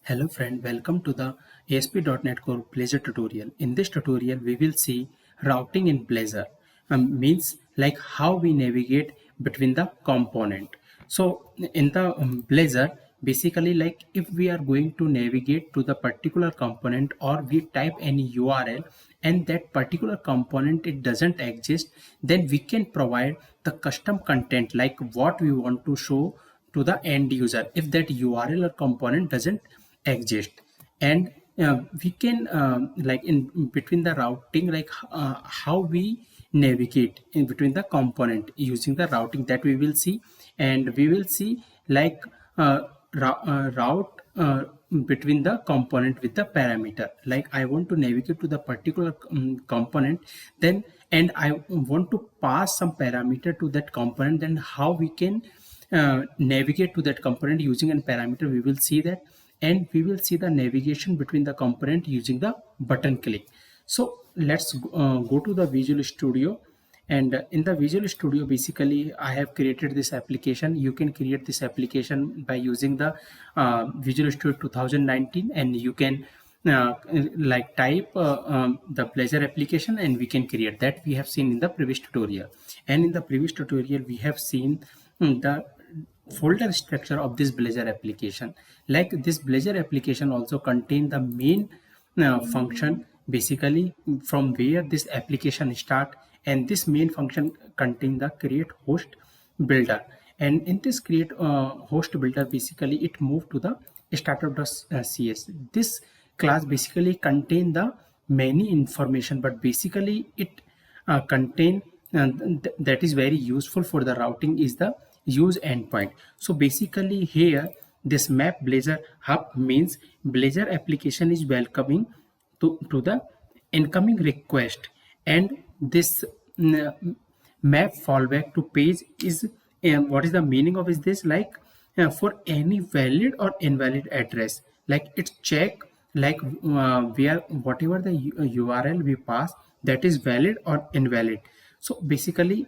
Hello friend, welcome to the ASP.NET Core Blazor tutorial. In this tutorial, we will see routing in Blazor. Means like how we navigate between the component. So in the Blazor, basically like if we are going to navigate to the particular component or we type any URL and that particular component it doesn't exist, then we can provide the custom content like what we want to show to the end user if that URL or component doesn't exist. And we can like in between the routing like how we navigate in between the component using the routing that we will see. And we will see like route between the component with the parameter, like I want to navigate to the particular component, then and I want to pass some parameter to that component, then how we can navigate to that component using a parameter, we will see that. And we will see the navigation between the component using the button click. So let's go to the Visual Studio. And in the Visual Studio, basically I have created this application. You can create this application by using the Visual Studio 2019, and you can like type the Blazor application and we can create that. We have seen in the previous tutorial. And in the previous tutorial we have seen the folder structure of this Blazor application. Like this Blazor application also contain the main function, basically from where this application start, and this main function contain the create host builder. And in this create host builder, basically it moved to the startup.cs. This class basically contain the many information, but basically it contain that is very useful for the routing is the use endpoint. So basically here this map Blazor hub means Blazor application is welcoming to the incoming request, and this map fallback to page is what is the meaning of is this, like for any valid or invalid address, like it's check like where whatever the URL we pass that is valid or invalid. So basically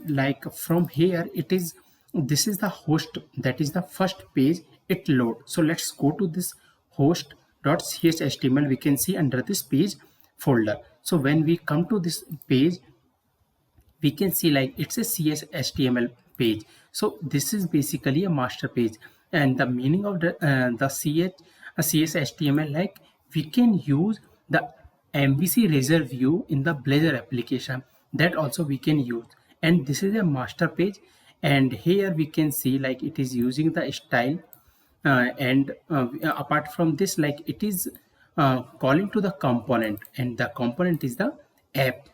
like from here it is, this is the host, that is the first page it load. So let's go to this host.cshtml. We can see under this page folder. So when we come to this page, we can see like it's a CSHTML page. So this is basically a master page, and the meaning of the CSHTML, like we can use the MVC Razor view in the Blazor application, that also we can use. And this is a master page, and here we can see like it is using the style and apart from this like it is calling to the component, and the component is the app.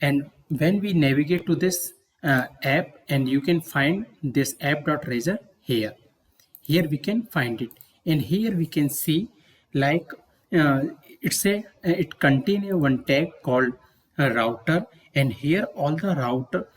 And when we navigate to this app, and you can find this app.razor here, we can find it. And here we can see like it's a it contain a one tag called router, and here all the router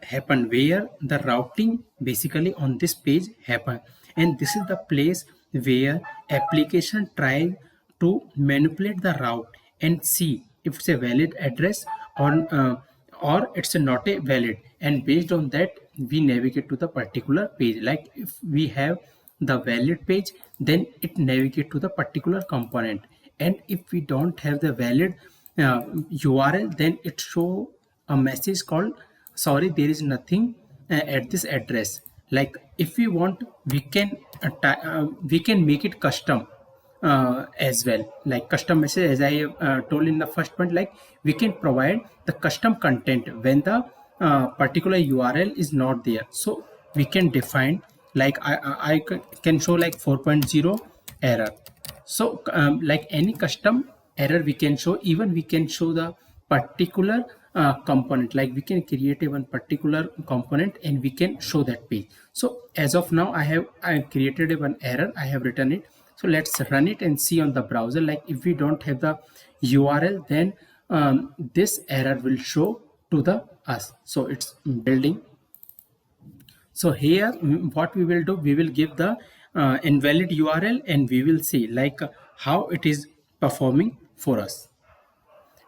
happen where the routing basically on this page happen. And this is the place where application try to manipulate the route and see if it's a valid address or it's not a valid, and based on that we navigate to the particular page. Like if we have the valid page, then it navigate to the particular component, and if we don't have the valid URL, then it show a message called sorry there is nothing at this address. Like if we want, we can make it custom as well, like custom message, as I told in the first point, like we can provide the custom content when the particular URL is not there. So we can define like I can show like 4.0 error. So like any custom error we can show, even we can show the particular component, like we can create a one particular component and we can show that page. So as of now I created a one error, I have written it. So let's run it and see on the browser, like if we don't have the URL, then this error will show to the us. So it's building. So here what we will do, we will give the invalid URL and we will see like how it is performing for us.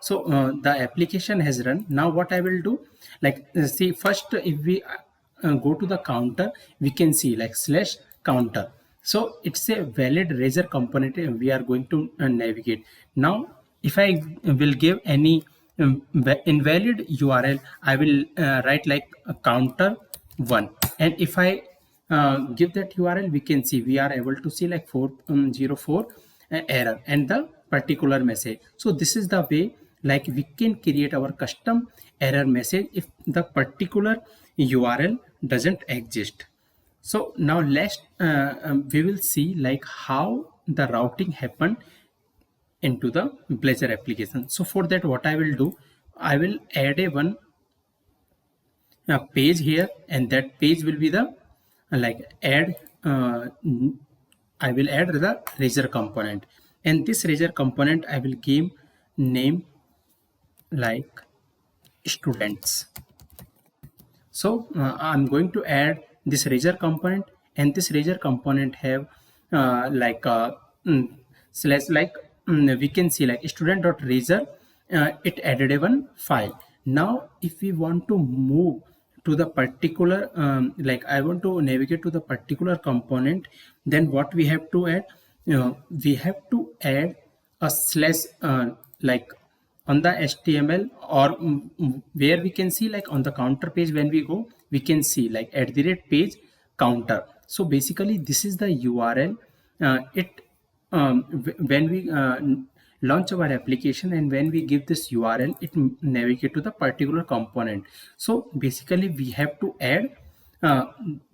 So the application has run. Now what I will do, like see first if we go to the counter, we can see like slash counter. So it's a valid razor component we are going to navigate. Now, if I will give any invalid URL, I will write like a counter 1. And if I give that URL, we can see, we are able to see like 404 error and the particular message. So this is the way like we can create our custom error message if the particular URL doesn't exist. So now let's we will see like how the routing happened into the Blazor application. So for that, what I will do, I will add a page here, and that page will be the like add. I will add the razor component, and this razor component I will give name like students. So I'm going to add this razor component, and this razor component have like slash like we can see like student.razor. It added a one file. Now if we want to move to the particular like I want to navigate to the particular component, then what we have to add, we have to add a slash like on the HTML, or where we can see like on the counter page. When we go, we can see like @page counter. So basically this is the URL. When we launch our application, and when we give this URL, it navigate to the particular component. So basically we have to add uh,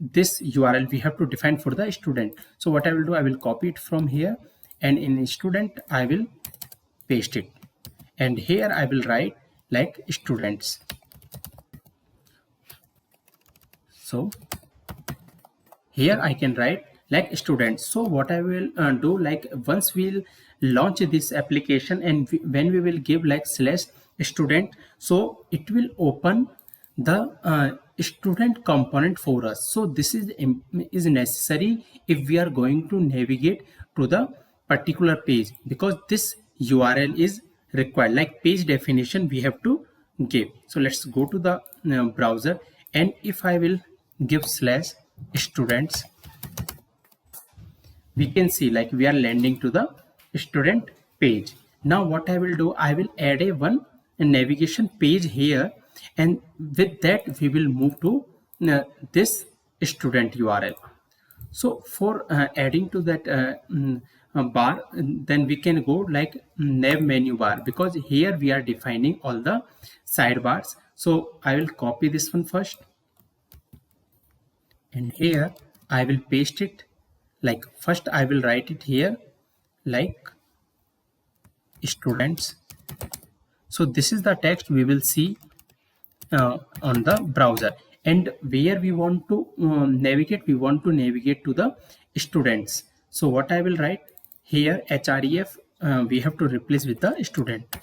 this URL we have to define for the student. So what I will do, I will copy it from here, and in student I will paste it, and here I will write like students. So here I can write like students. So what I will do, like once we'll launch this application, and when we will give like slash student, so it will open the student component for us. So this is necessary if we are going to navigate to the particular page, because this URL is required, like page definition we have to give. So let's go to the browser, and if I will give slash students, we can see like we are landing to the student page. Now what I will do, I will add a navigation page here, and with that we will move to this student URL. So for adding to that bar, then we can go like nav menu bar, because here we are defining all the sidebars. So I will copy this one first, and here I will paste it. Like first I will write it here like students. So this is the text we will see on the browser, and where we want to navigate, we want to navigate to the students. So what I will write here, href we have to replace with the student.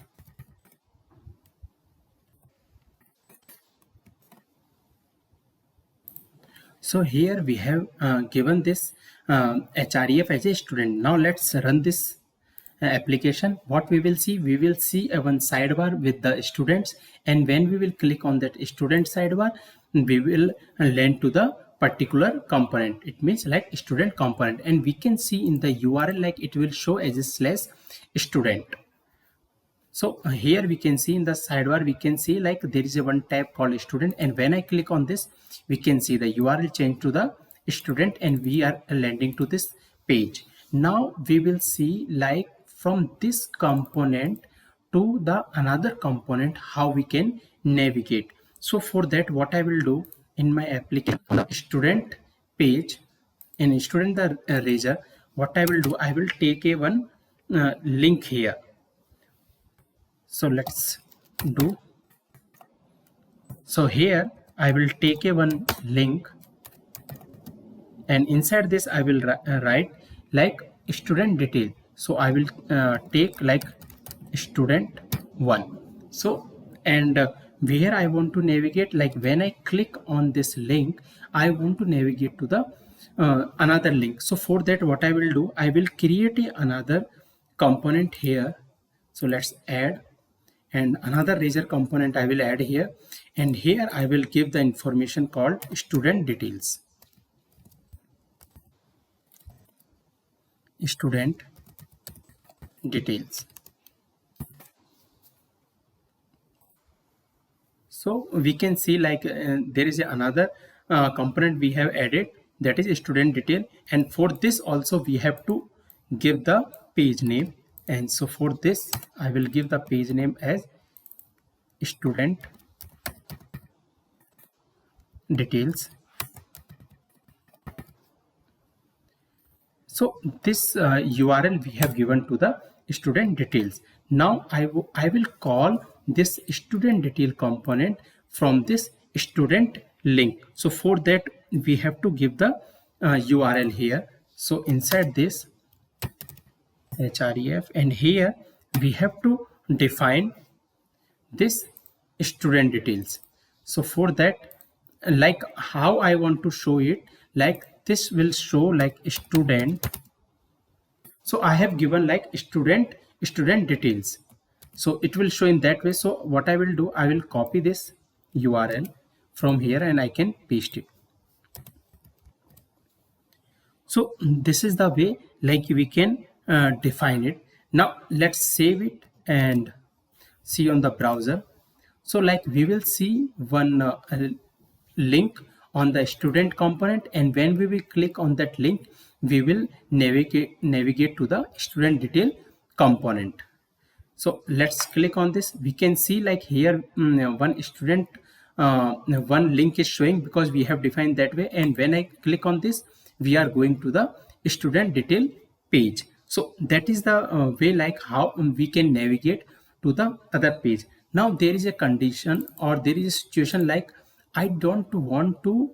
So here we have given this href as a student. Now let's run this application. What we will see, one sidebar with the students, and when we will click on that student sidebar, we will land to the particular component. It means like student component, and we can see in the URL like it will show as a slash student. So here we can see in the sidebar, we can see like there is a one tab called student, and when I click on this, we can see the URL change to the student, and we are landing to this page. Now we will see like from this component to the another component how we can navigate. So for that, what I will do, in my application the student page, in student the razor, what I will do, I will take a one link here. So let's do, so here I will take a one link, and inside this I will write like student detail. So I will take like student 1. So and where I want to navigate, like when I click on this link, I want to navigate to the another link. So for that, what I will do, I will create another component here. So let's add, and another razor component I will add here, and here I will give the information called student details. student details. So we can see like there is another component we have added, that is student detail, and for this also we have to give the page name. And so for this I will give the page name as student details. So this URL we have given to the student details. Now I will call this student detail component from this student link. So for that we have to give the URL here. So inside this href, and here we have to define this student details. So for that, like how I want to show it, like this will show like student. So I have given like student details, so it will show in that way. So what I will do, I will copy this URL from here and I can paste it. So this is the way like we can define it. Now let's save it and see on the browser. So like we will see one link on the student component, and when we will click on that link we will navigate to the student detail component. So let's click on this. We can see like here one student one link is showing because we have defined that way, and when I click on this we are going to the student detail page. So that is the way like how we can navigate to the other page. Now there is a condition or there is a situation like I don't want to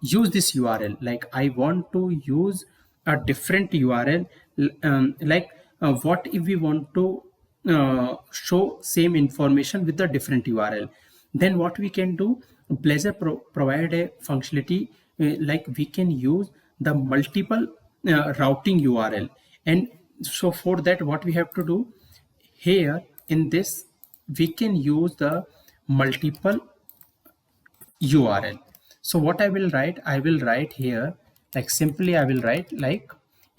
use this URL, like I want to use a different URL. Like what if we want to show same information with a different URL? Then what we can do, Blazor provide a functionality like we can use the multiple routing URL. And so for that what we have to do, here in this we can use the multiple URL. So what I will write here, like simply I will write like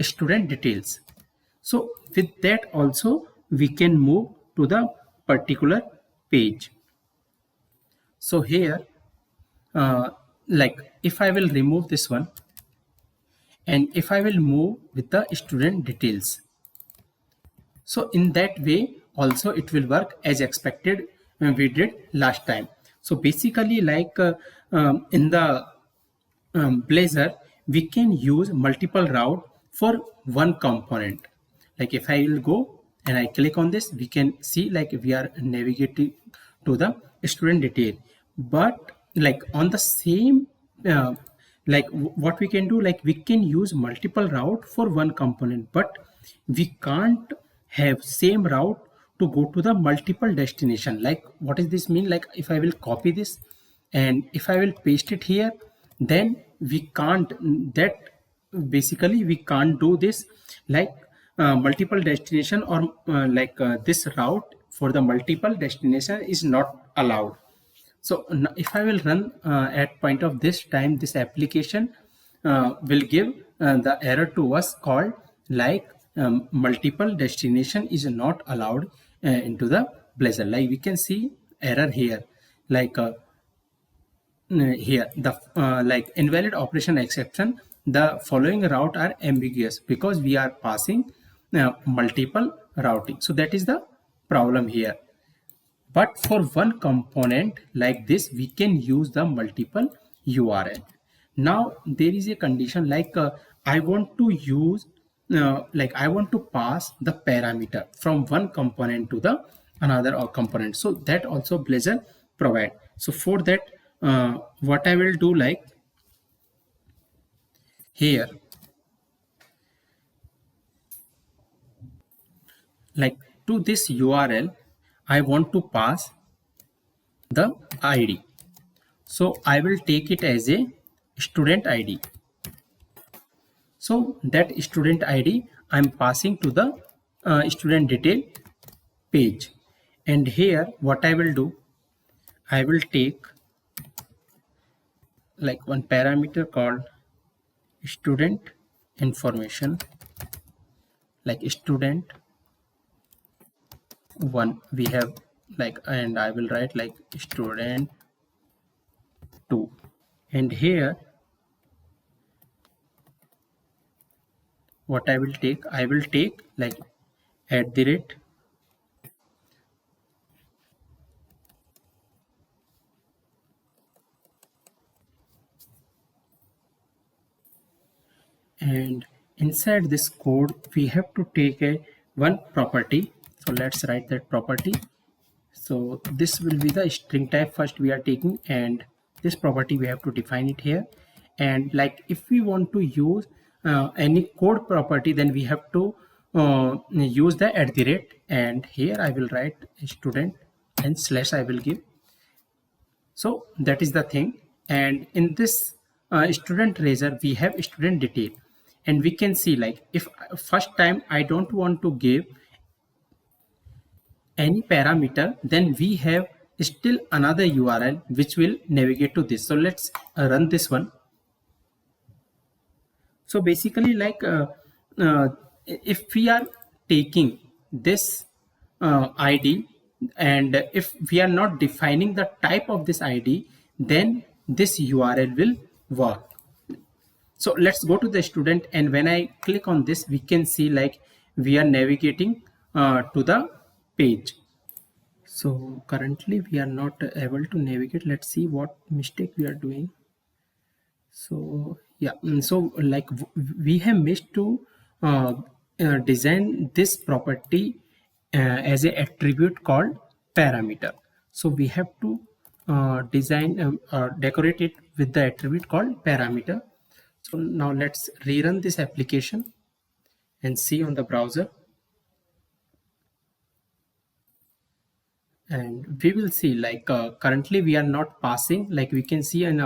student details. So with that also we can move to the particular page. So here like if I will remove this one and if I will move with the student details, so in that way also it will work as expected we did last time. So basically like in the Blazor we can use multiple route for one component. Like if I will go and I click on this, we can see like we are navigating to the student detail. But like on the same like what we can do, like we can use multiple route for one component, but we can't have same route to go to the multiple destination. Like what does this mean? Like if I will copy this and if I will paste it here, then we can't, that basically we can't do this like multiple destination or this route for the multiple destination is not allowed. So if I will run at point of this time, this application will give the error to us called like multiple destination is not allowed into the Blazor. Like we can see error here, like here the like invalid operation exception. The following route are ambiguous because we are passing multiple routing. So that is the problem here. But for one component like this, we can use the multiple URL. Now there is a condition like I want to use like I want to pass the parameter from one component to the another or component. So that also Blazor provide. So for that, what I will do, like here, like to this URL, I want to pass the ID. So I will take it as a student ID. So that student ID I'm passing to the student detail page. And here what I will do, I will take like one parameter called student information. like student 1 we have, like, and I will write like student 2, and here what I will take like at the rate, and inside this code we have to take a one property. So let's write that property. So this will be the string type first we are taking, and this property we have to define it here. And like if we want to use any code property, then we have to use the at the rate, and here I will write student and slash I will give. So that is the thing. And in this student razor we have student detail, and we can see like if first time I don't want to give any parameter, then we have still another URL which will navigate to this. So let's run this one. So basically like if we are taking this ID, and if we are not defining the type of this ID, then this URL will work. So let's go to the student, and when I click on this we can see like we are navigating to the page. So currently we are not able to navigate. Let's see what mistake we are doing. So yeah, so like we have missed to design this property as a attribute called parameter. So we have to decorate it with the attribute called parameter. So now let's rerun this application and see on the browser. And we will see like currently we are not passing, like we can see in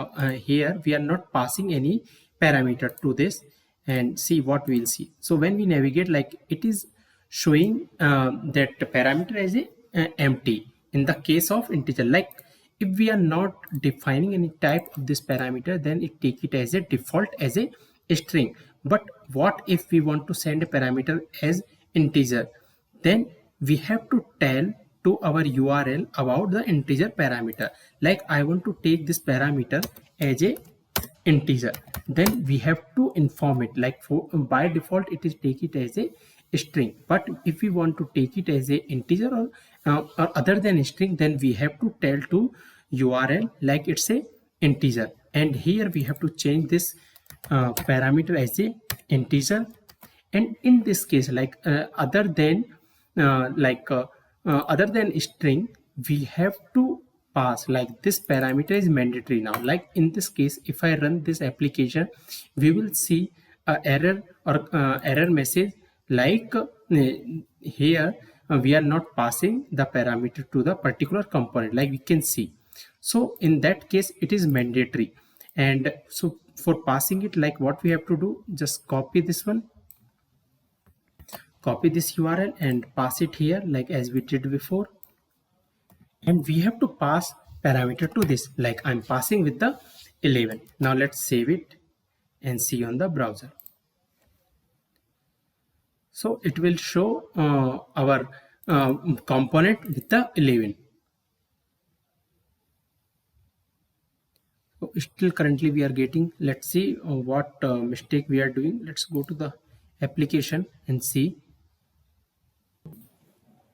here we are not passing any parameter to this, and see what we'll see. So when we navigate, like it is showing that parameter as a empty in the case of integer. Like if we are not defining any type of this parameter, then it take it as a default as a string. But what if we want to send a parameter as integer? Then we have to tell to our URL about the integer parameter. Like I want to take this parameter as a integer, then we have to inform it. Like by default it is take it as a string, but if we want to take it as a integer or other than string, then we have to tell to URL like it's a integer. And here we have to change this parameter as a integer. And in this case, like other than string, we have to pass like this parameter is mandatory now. Like in this case, if I run this application, we will see a error or error message like here we are not passing the parameter to the particular component, like we can see. So in that case it is mandatory. And so for passing it, like what we have to do, just copy this one, copy this URL and pass it here like as we did before. And we have to pass parameter to this, like I'm passing with the 11. Now let's save it and see on the browser. So it will show our component with the 11. So still currently we are getting, let's see what mistake we are doing. Let's go to the application and see.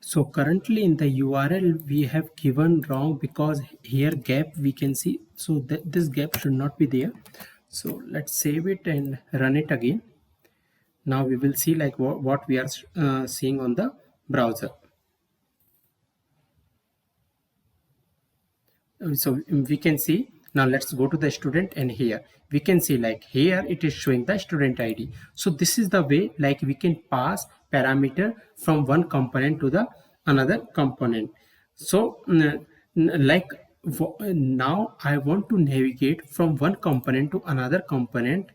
So currently in the URL we have given wrong, because here gap we can see, so this gap should not be there. So let's save it and run it again. Now we will see like what we are seeing on the browser. So we can see, now let's go to the student, and here we can see like here it is showing the student ID. So this is the way like we can pass parameter from one component to the another component. So like now I want to navigate from one component to another component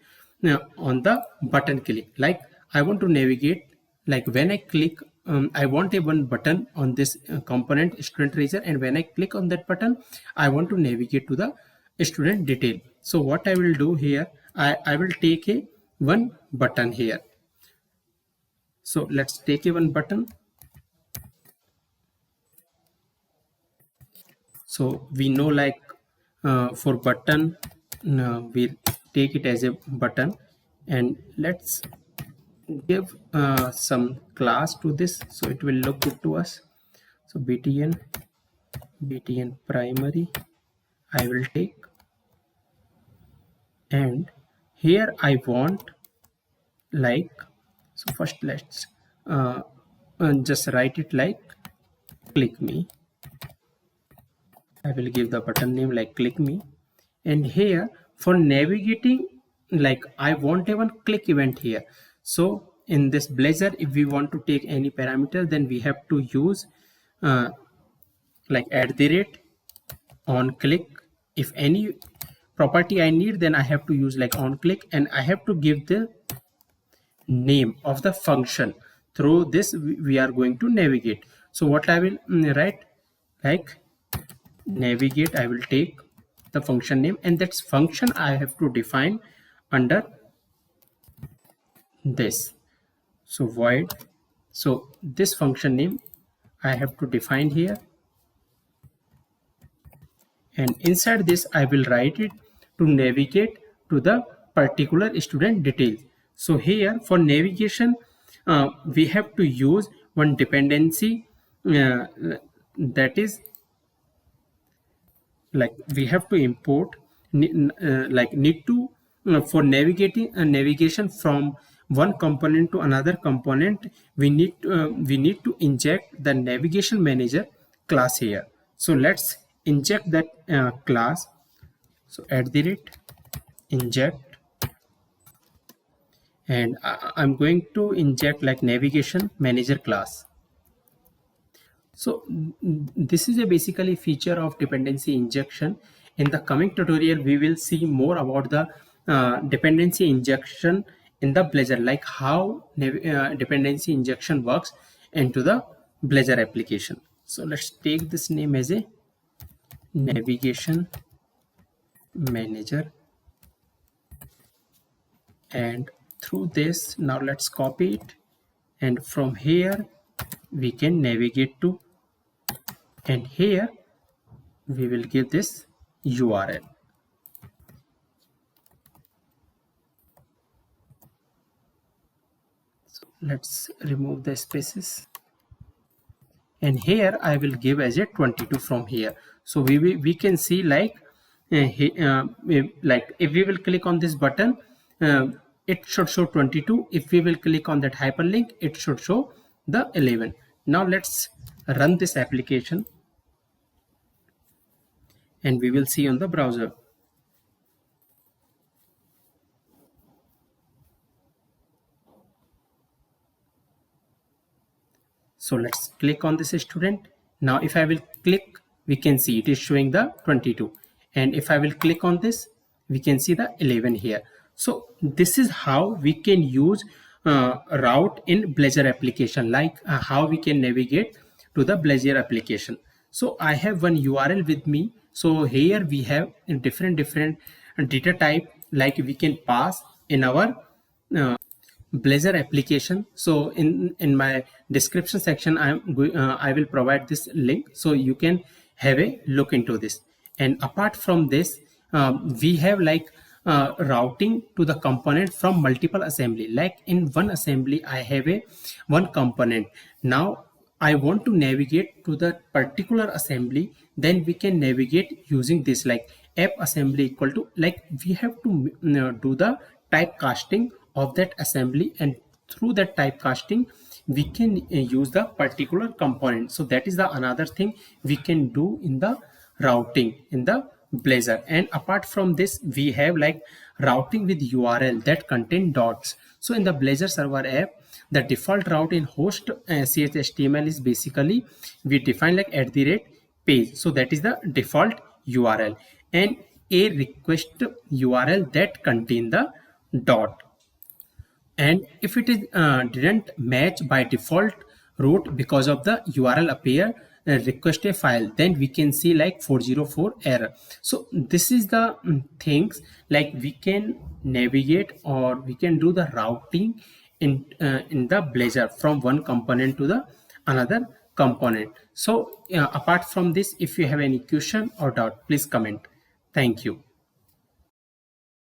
on the button click. Like I want to navigate, like when I click I want a one button on this component student razor, and when I click on that button I want to navigate to the student detail. So what I will do here, I will take a one button here. So let's take a one button. So we know like for button we take it as a button, and let's give some class to this so it will look good to us. So btn primary I will take, and here I want like, so first let's just write it like click me. I will give the button name like click me, and here for navigating, like I want a one click event here. So in this Blazor, if we want to take any parameter, then we have to use like @on click. If any property I need, then I have to use like on click, and I have to give the name of the function through this we are going to navigate. So what I will write like navigate, I will take the function name, and that's function I have to define under this. So void, so this function name I have to define here, and inside this I will write it to navigate to the particular student details. So here for navigation we have to use one dependency that is like we have to import like need to for navigating navigation from one component to another component, we need to inject the navigation manager class here. So let's inject that class. So @inject, and I'm going to inject like navigation manager class. So this is a basically feature of dependency injection. In the coming tutorial, we will see more about the dependency injection in the Blazor, like how dependency injection works into the Blazor application. So let's take this name as a navigation manager, and through this now let's copy it, and from here we can navigate to, and here we will give this URL. So let's remove the spaces, and here I will give as a 22 from here. So we can see like like if we will click on this button, it should show 22. If we will click on that hyperlink, it should show the 11. Now let's run this application, and we will see on the browser. So let's click on this student. Now if I will click, we can see it is showing the 22, and if I will click on this, we can see the 11 here. So this is how we can use route in Blazor application, like how we can navigate to the Blazor application. So I have one URL with me. So here we have different data type, like we can pass in our Blazor application. So in my description section I will provide this link so you can have a look into this. And apart from this, we have like routing to the component from multiple assembly. Like in one assembly I have a one component. Now I want to navigate to the particular assembly, then we can navigate using this like app assembly equal to, like we have to do the typecasting of that assembly, and through that typecasting we can use the particular component. So that is the another thing we can do in the routing in the Blazor. And apart from this, we have like routing with URL that contain dots. So in the Blazor server app, the default route in host CHTML is basically we define like @page. So that is the default URL, and a request URL that contain the dot. And if it is didn't match by default route because of the URL appear request a file, then we can see like 404 error. So this is the things like we can navigate or we can do the routing in the Blazor from one component to the another component. So apart from this, if you have any question or doubt, please comment. Thank you.